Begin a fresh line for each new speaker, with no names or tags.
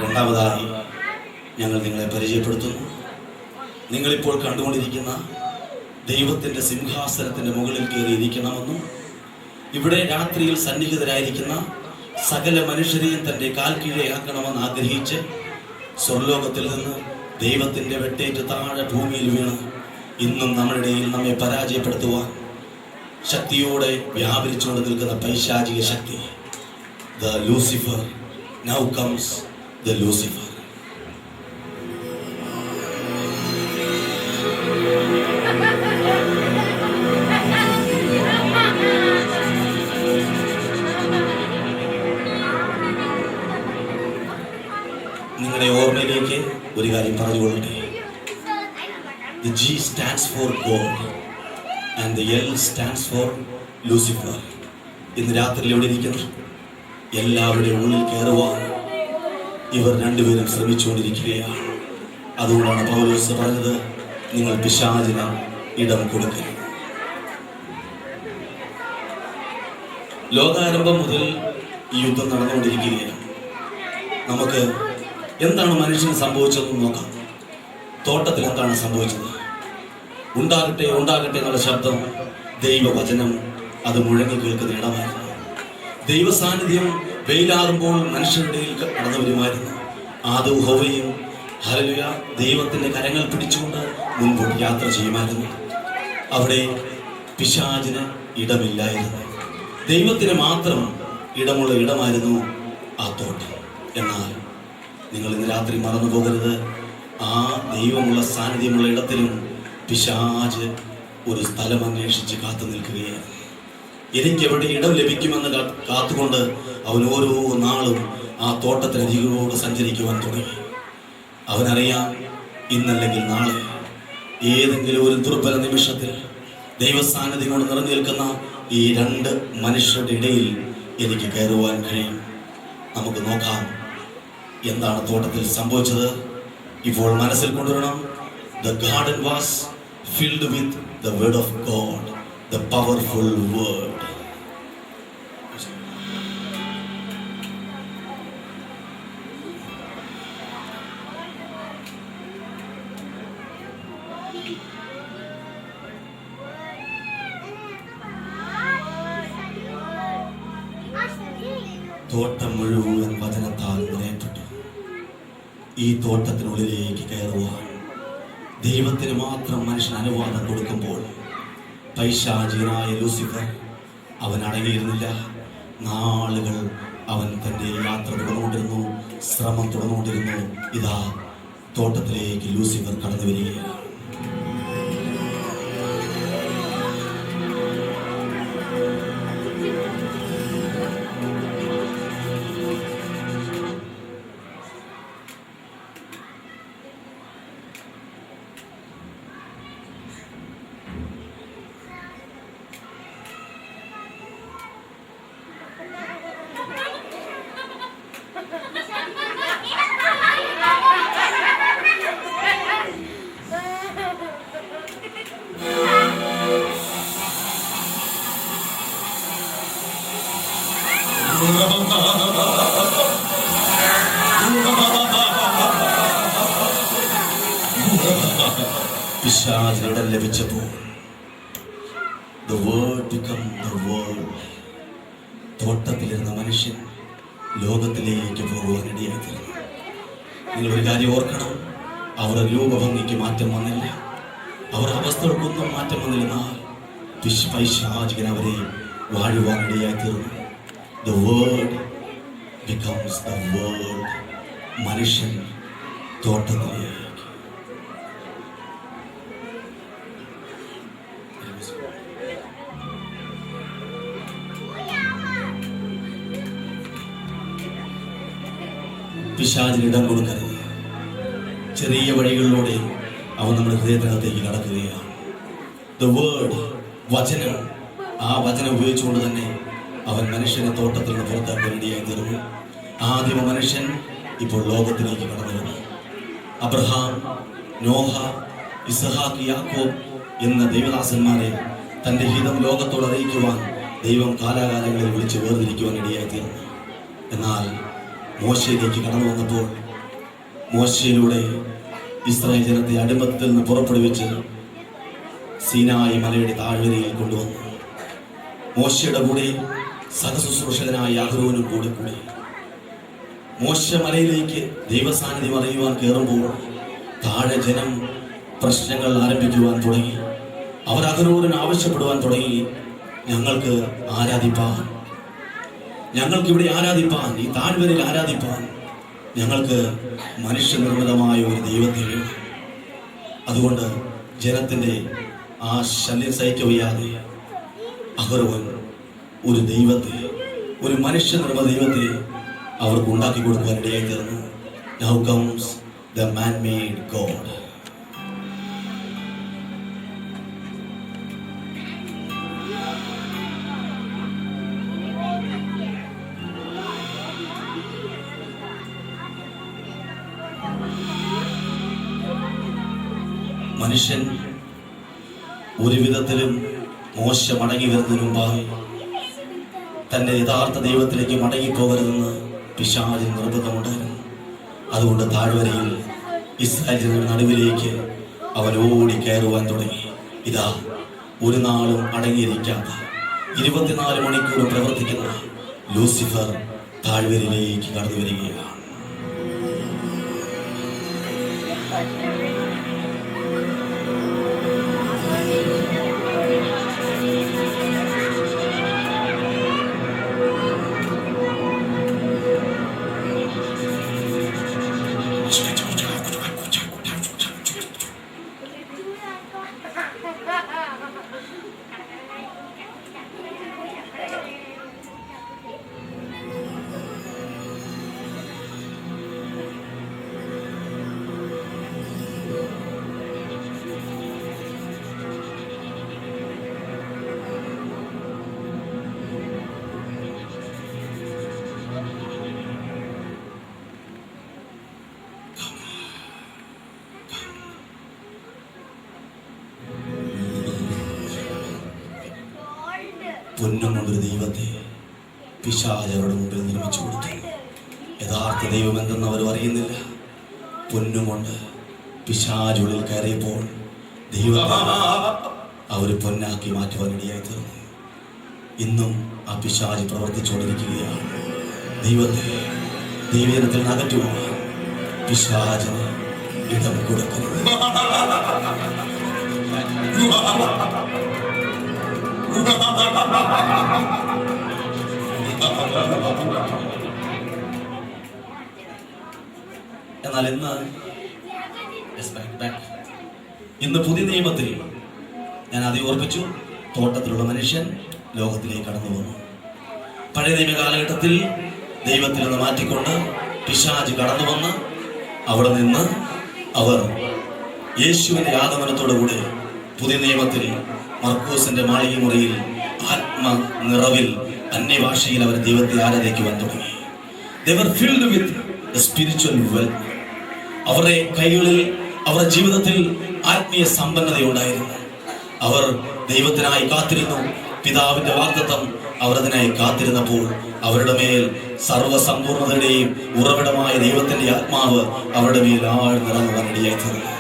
രണ്ടാമതായി ഞങ്ങൾ നിങ്ങളെ പരിചയപ്പെടുത്തുന്നു. നിങ്ങളിപ്പോൾ കണ്ടുകൊണ്ടിരിക്കുന്ന ദൈവത്തിൻ്റെ സിംഹാസനത്തിൻ്റെ മുകളിൽ കയറിയിരിക്കണമെന്നും ഇവിടെ രാത്രിയിൽ സന്നിഹിതരായിരിക്കുന്ന സകല മനുഷ്യരെയും തൻ്റെ കാൽ കീഴെയാക്കണമെന്ന് ആഗ്രഹിച്ച് സ്വർലോകത്തിൽ നിന്ന് ദൈവത്തിൻ്റെ വെട്ടേറ്റ് താഴെ ഭൂമിയിൽ വീണ് ഇന്നും നമ്മുടെ ഇടയിൽ നമ്മെ പരാജയപ്പെടുത്തുവാൻ ശക്തിയോടെ വ്യാപരിച്ചുകൊണ്ട് നിൽക്കുന്ന പൈശാചിക ശക്തി, the Lucifer. Now comes the Lucifer. നിങ്ങളുടെ ഓർമ്മയിലേക്ക് ഒരു കാര്യം പറഞ്ഞുകൊള്ളട്ടെ. The G stands for God and the L stands for Lucifer. ഇന്ന് രാത്രിയിൽ ഇവിടെ ഇരിക്കുന്ന എല്ലാവരുടെയും ഉള്ളിൽ കയറുവാൻ ഇവർ രണ്ടുപേരും ശ്രമിച്ചുകൊണ്ടിരിക്കുകയാണ്. അതുകൊണ്ടാണ് പൗലോസ് പറഞ്ഞത്, നിങ്ങൾ പിശാചിന് ഇടം കൊടുക്കരുത്. ലോകാരംഭം മുതൽ ഈ യുദ്ധം നടന്നുകൊണ്ടിരിക്കുകയാണ്. നമുക്ക് എന്താണ് മനുഷ്യന് സംഭവിച്ചതെന്ന് നോക്കാം. തോട്ടത്തിൽ എന്താണ് സംഭവിച്ചത്? ഉണ്ടാകട്ടെ ഉണ്ടാകട്ടെ എന്നുള്ള ശബ്ദം, ദൈവവചനം അത് മുഴങ്ങി കേൾക്കുന്ന ഇടമായിരുന്നു. ദൈവസാന്നിധ്യം വെയിലാറുമ്പോൾ മനുഷ്യരുടെ കടന്നു വരുമായിരുന്നു. ആദവും ഹവ്വയും ഹല്ലേലൂയ ദൈവത്തിൻ്റെ കരങ്ങൾ പിടിച്ചുകൊണ്ട് മുൻപോട്ട് യാത്ര ചെയ്യുമായിരുന്നു. അവിടെ പിശാചിന് ഇടമില്ലായിരുന്നു. ദൈവത്തിന് മാത്രം ഇടമുള്ള ഇടമായിരുന്നു ആ തോട്ടം. എന്നാൽ നിങ്ങൾ ഇന്ന് രാത്രി മറന്നു പോകരുത്, ആ ദൈവമുള്ള സാന്നിധ്യമുള്ള ഇടത്തിലും പിശാച് ഒരു സ്ഥലം അന്വേഷിച്ച് കാത്തു നിൽക്കുകയാണ്. എനിക്ക് എവിടെ ഇടം ലഭിക്കുമെന്ന് കാത്തുകൊണ്ട് അവൻ ഓരോ നാളും ആ തോട്ടത്തിനരികിലൂടെ സഞ്ചരിക്കുവാൻ തുടങ്ങി. അവനറിയാം, ഇന്നല്ലെങ്കിൽ നാളെ ഏതെങ്കിലും ഒരു ദുർബല നിമിഷത്തിൽ ദൈവസാന്നിധ്യം കൊണ്ട് നിറഞ്ഞു നിൽക്കുന്ന ഈ രണ്ട് മനുഷ്യരുടെ ഇടയിൽ എനിക്ക് കയറുവാൻ കഴിയും. നമുക്ക് നോക്കാം എന്താണ് തോട്ടത്തിൽ സംഭവിച്ചത്. ഇപ്പോൾ മനസ്സിൽ കൊണ്ടുവരണം, the garden was filled with the word of God, the powerful word. തോട്ടം മുഴുവൻ വചനത്താൽ നിറയപ്പെട്ടു. ഈ തോട്ടത്തിനുള്ളിലേക്ക് കയറുവാൻ ദൈവത്തിന് മാത്രം മനുഷ്യൻ അനുവാദം കൊടുക്കുമ്പോൾ പൈശാചികനായ ലൂസിഫർ അവൻ അടങ്ങിയിരുന്നില്ല. നാളുകൾ അവൻ തൻ്റെ യാത്ര തുടർന്നുകൊണ്ടിരുന്നു, ശ്രമം തുടർന്നുകൊണ്ടിരുന്നു. ഇതാ തോട്ടത്തിലേക്ക് ലൂസിഫർ കടന്നു വരികയാണ്. പിശാചിനിടം ലഭിച്ചപ്പോൾ the word become the world. തോട്ടത്തിലിരുന്ന മനുഷ്യൻ ലോകത്തിലേക്ക് പോകുവാൻ ഇടയായിത്തീർന്നു. നിങ്ങളൊരു കാര്യം ഓർക്കണം, അവരുടെ രൂപഭംഗിക്ക് മാറ്റം വന്നില്ല, അവരുടെ അവസ്ഥകൾക്കൊന്നും മാറ്റം വന്നിരുന്നാൽ പൈശാചികൻ അവരെ വാഴുവാൻ ഇടയായിത്തീർന്നു. The word becomes the world. മനുഷ്യൻ തോട്ടത്തിലേക്ക്. പിശാചിന് ഇടം കൊടുക്കരുത്. ചെറിയ വഴികളിലൂടെ അവൻ നമ്മുടെ ഹൃദയത്തിനകത്തേക്ക് കടക്കുകയാണ്. The word, വചനം, ആ വചനം ഉപയോഗിച്ചുകൊണ്ട് തന്നെ അവൻ മനുഷ്യനെ തോട്ടത്തിൽ നിന്ന് പുറത്താക്കാൻ വേണ്ടിയായി തീർന്നു. ആദിമ മനുഷ്യൻ ഇപ്പോൾ ലോകത്തിലേക്ക് കടന്നു വന്നു. അബ്രഹാം, നോഹ, ഇസ്ഹാക്ക്, യാക്കോബ് എന്ന ദൈവദാസന്മാരെ തൻ്റെ ഹിതം ലോകത്തോട് അറിയിക്കുവാൻ ദൈവം കാലാകാലങ്ങളിൽ വിളിച്ച് വേർതിരിക്കുവാൻ ഇടയായി തീർന്നു. എന്നാൽ മോശയിലേക്ക് കടന്നു വന്നപ്പോൾ മോശയിലൂടെ ഇസ്രായേൽ ജനത്തെ അടിമത്തത്തിൽ നിന്ന് പുറപ്പെടുവിച്ച് സീനായി മലയുടെ താഴ്വരയിൽ കൊണ്ടുവന്നു. മോശയുടെ കൂടെ സഹശുശ്രൂഷകനായ അഹരോനും കൂടി. മോശ മലയിലേക്ക് ദൈവസാന്നിധ്യം അറിയുവാൻ കയറുമ്പോൾ താഴെ ജനം പ്രശ്നങ്ങൾ ആരംഭിക്കുവാൻ തുടങ്ങി. അവർ അഹരോനിന് ആവശ്യപ്പെടുവാൻ തുടങ്ങി, ഞങ്ങൾക്ക് ആരാധിപ്പാൻ, ഞങ്ങൾക്കിവിടെ ആരാധിപ്പാൻ, ഈ താഴ്വരയിൽ ആരാധിപ്പാൻ ഞങ്ങൾക്ക് മനുഷ്യനിർമ്മിതമായ ഒരു ദൈവത്തെ വേണം. അതുകൊണ്ട് ജനത്തിൻ്റെ ആ ശല്യം സഹിക്കവയ്യാതെ അഹരോൻ ഒരു ദൈവത്തെ, ഒരു മനുഷ്യനിർമ്മിത ദൈവത്തെ അവർക്ക് ഉണ്ടാക്കി കൊടുക്കുവാൻ ഇടയായി തീർന്നു. Now comes the man-made God. മനുഷ്യൻ ഒരു വിധത്തിലും മോശ മടങ്ങി വരുന്നതിന് മുമ്പായി തന്റെ യഥാർത്ഥ ദൈവത്തിലേക്ക് മടങ്ങിപ്പോകരുതെന്ന് പിശാചിന് നിർബന്ധമുണ്ടായിരുന്നു. അതുകൊണ്ട് താഴ്വരയിൽ ഇസ്രായേൽ ജനങ്ങളുടെ നടുവിലേക്ക് അവൻ ഓടി കയറുവാൻ തുടങ്ങി. ഇതാ, ഒരു നാളും അടങ്ങിയിരിക്കാത്ത 24 മണിക്കൂർ പ്രവർത്തിക്കുന്ന ലൂസിഫർ താഴ്വരയിലേക്ക് കടന്നു വരികയാണ്. പൊന്നും കൊണ്ടൊരു ദൈവത്തെ പിശാച് അവരുടെ മുമ്പിൽ നിർമ്മിച്ചു കൊടുത്തു. യഥാർത്ഥ ദൈവം എന്തെന്ന് അവർ അറിയുന്നില്ല. പൊന്നും കൊണ്ട് പിശാചുള്ളിൽ കയറിയപ്പോൾ ദൈവത്തെ അവർ പൊന്നാക്കി മാറ്റുവാൻ ഇടയായി തീർന്നു. ഇന്നും ആ പിശാച് പ്രവർത്തിച്ചുകൊണ്ടിരിക്കുകയാണ്. ദൈവത്തെ ദൈവജനത്തിൽ നിന്ന് അകറ്റുവാൻ പിശാചിന് ഇടം കൊടുക്കുന്നു. എന്നാൽ ഇന്ന് പുതിയ നിയമത്തിൽ ഞാൻ ആദ്യം ഓർപ്പിച്ചു, തോട്ടത്തിലുള്ള മനുഷ്യൻ ലോകത്തിലേക്ക് കടന്നു വന്നു. പഴയ നിയമ കാലഘട്ടത്തിൽ ദൈവത്തിൽ നിന്ന് മാറ്റിക്കൊണ്ട് പിശാച് കടന്നു വന്ന് അവിടെ നിന്ന് അവർ യേശുവിന്റെ ആഗമനത്തോടുകൂടി പുതിയ നിയമത്തിൽ മർക്കോസിന്റെ മാളിക മുറിയിൽ ആത്മനിറവിൽ അന്യഭാഷയിൽ അവർ ദൈവത്തെ ആരാധിക്കുവാൻ തുടങ്ങി. They were filled with the spiritual wealth. അവരുടെ കൈകളിൽ, അവരുടെ ജീവിതത്തിൽ ആത്മീയ സമ്പന്നതയുണ്ടായിരുന്നു. അവർ ദൈവത്തിനായി കാത്തിരുന്നു. പിതാവിന്റെ വാഗ്ദത്തം അവർ അതിനായി കാത്തിരുന്നപ്പോൾ അവരുടെ മേൽ സർവ്വസമ്പൂർണതയുടെയും ഉറവിടമായ ദൈവത്തിന്റെ ആത്മാവ് അവരുടെ മേൽ ആഴ്ന്നിറങ്ങുവാൻ ഇടയായി തീർന്നു.